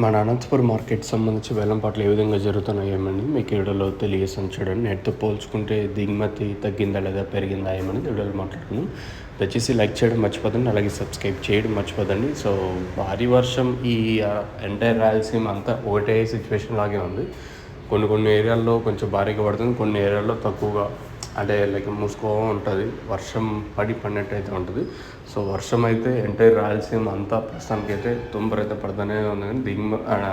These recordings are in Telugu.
మన అనంతపురం మార్కెట్ సంబంధించి వేలంపాట్లు ఏ విధంగా జరుగుతున్నాయేమని మీకు వీడియోలో తెలియజేస్తాను చూడండి. నేటితో పోల్చుకుంటే దిగుమతి తగ్గిందా లేదా పెరిగిందా ఏమని వీడియోలో మాట్లాడుకున్నాం. దయచేసి లైక్ చేయడం మర్చిపోదండి, అలాగే సబ్స్క్రైబ్ చేయడం మర్చిపోదండి. సో భారీ వర్షం ఈ ఎంటైర్ రాయలసీమ అంతా ఒకటే సిచ్యువేషన్ లాగే ఉంది. కొన్ని ఏరియాల్లో కొంచెం భారీగా పడుతుంది, కొన్ని ఏరియాల్లో తక్కువగా, అంటే లైక్ మూసుకో ఉంటుంది, వర్షం పడినట్టు అయితే ఉంటుంది. సో వర్షం అయితే ఎంటైర్ రాయలసీమ అంతా ప్రస్తుతానికి అయితే తుంపరైతే పడుతూనే ఉంది, కానీ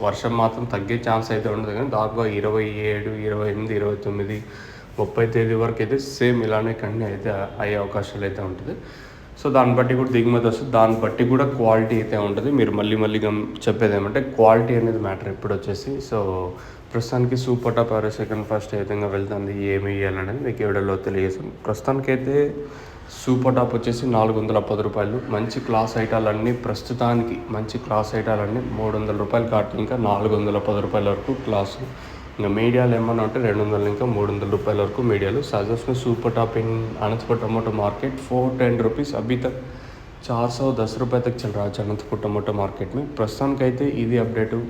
వర్షం మాత్రం తగ్గే ఛాన్స్ అయితే ఉండదు. కానీ దాదాపుగా 27, 28, 29, 30 తేదీ వరకు అయితే సేమ్ ఇలానే కంటిన్యూ అయితే అయ్యే అవకాశాలు అయితే ఉంటుంది. సో దాన్ని బట్టి కూడా దిగుమతి వస్తుంది, దాన్ని బట్టి కూడా క్వాలిటీ అయితే ఉంటుంది. మీరు మళ్ళీ చెప్పేది ఏమంటే క్వాలిటీ అనేది మ్యాటర్ ఇప్పుడు వచ్చేసి. సో ప్రస్తుతానికి సూపర్ టాప్ ఎవరో సెకండ్ ఫస్ట్ ఏ విధంగా వెళ్తుంది, ఏమి ఇవ్వాలనేది మీకు వీడియోలో తెలియజేస్తాను. ప్రస్తుతానికైతే సూపర్ టాప్ వచ్చేసి 410 రూపాయలు. మంచి క్లాస్ ఐటాలన్నీ ప్రస్తుతానికి మంచి క్లాస్ ఐటాలన్నీ 300 రూపాయలు కాటు, ఇంకా 410 రూపాయల వరకు క్లాసు. ఇంకా మీడియాలు ఏమన్నా ఉంటే 200 ఇంకా 300 రూపాయల వరకు మీడియాలు. सजेस्ट में super top in Anantapur tomato market 410 rupees अभी तक 410 रुपये तक चल रहा है अनंतपुर टमाटो मार्केट में. ప్రస్తుతానికైతే ఇది అప్డేటు.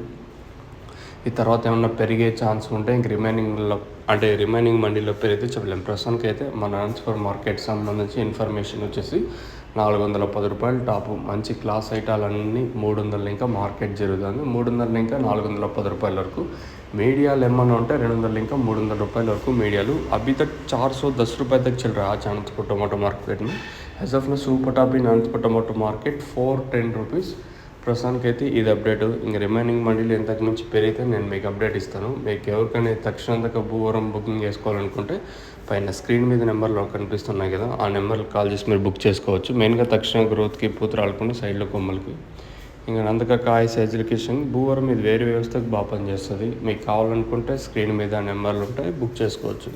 ఈ తర్వాత ఏమన్నా పెరిగే ఛాన్స్ ఉంటే ఇంక రిమైనింగ్ మండీలో పెరిగితే చెప్పలేము. ప్రస్తుతానికైతే మన అనంతపురం మార్కెట్ సంబంధించి ఇన్ఫర్మేషన్ వచ్చేసి 410 రూపాయలు టాపు. మంచి క్లాస్ ఐటాలన్నీ 300 ఇంకా మార్కెట్ జరుగుతుంది. 300 ఇంకా 410 రూపాయల వరకు మీడియాలు ఏమన్నా ఉంటే 200 ఇంకా 300 రూపాయల వరకు మీడియాలు. అभी तक 410 रुपये तक चल रहा है अनंतपुर टमाटो मार्केट में. एज ऑफ ना super top in Anantapur tomato market 410 rupees. ప్రస్తుతానికి అయితే ఇది అప్డేట్. ఇంక రిమైనింగ్ మండీలు ఎంతకు మించి పెరిగితే నేను మీకు అప్డేట్ ఇస్తాను. మీకు ఎవరికైనా తక్షణంగా భూవరం బుకింగ్ చేసుకోవాలనుకుంటే పైన స్క్రీన్ మీద నెంబర్లో కనిపిస్తున్నాయి కదా, ఆ నెంబర్కి కాల్ చేసి మీరు బుక్ చేసుకోవచ్చు. మెయిన్గా తక్షణ గ్రోత్కి పూతరాలకుండా సైడ్లో కొమ్మలకి ఇంకా అందుక కాయ సైజులకేషన్ భూవరం ఇది వేరే వ్యవస్థకు బాగా పనిచేస్తుంది. మీకు కావాలనుకుంటే స్క్రీన్ మీద నెంబర్లు ఉంటాయి, బుక్ చేసుకోవచ్చు.